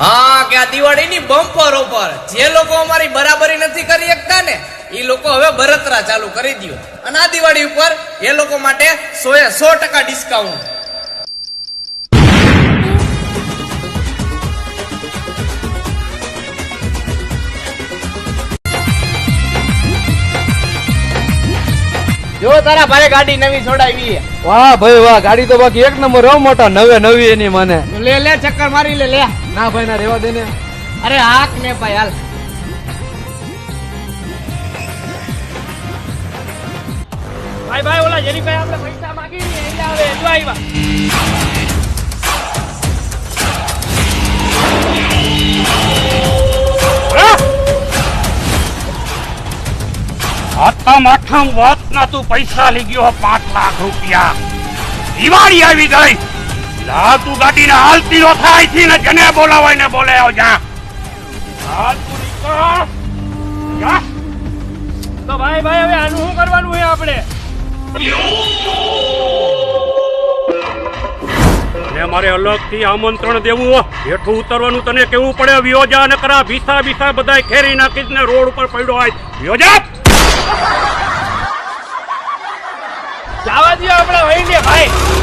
હા કે આ દિવાળીની બમ્પર ઓફર જે લોકો અમારી બરાબરી નથી કરી શકતા ને એ લોકો હવે બળતરા ચાલુ કરી દો અને આ દિવાળી ઉપર એ લોકો માટે 100% ડિસ્કાઉન્ટ. જો તારા ભાઈ ગાડી નવી છોડાવી. વાહ ભાઈ વાહ, ગાડી તો બાકી એક નંબર હો, મોટા નવે નવી એની મને. લે ચક્કર મારી લે. ના ભાઈ ના, રેવા દે ને. અરે હાક ને ભાઈ હાલ. ભાઈ ઓલા જેની ભાઈ આપણે પૈસા માંગી ને એટલે આવે જો આવ્યા. આઠમ વાત ના તું પૈસા લઈ ગયો 5 લાખ રૂપિયા. દિવાળી આવી ગઈ. લા તું ગાડીને હાલતી નો થાય થી ને જને બોલાવાય ને બોલે આવ જા. હાલ તું નીકળ જા. તો ભાઈ હવે આનું શું કરવાનું છે આપણે? ને મારે અલગથી આમંત્રણ દેવું હો. હેઠું ઉતરવાનું તને કેવું પડે. વ્યોજા ને કરા ભીસા બધાય ખેરી નાખીશ ને રોડ ઉપર પડ્યો હોય. વ્યોજા જવા દો આપણે વહીને ભાઈ.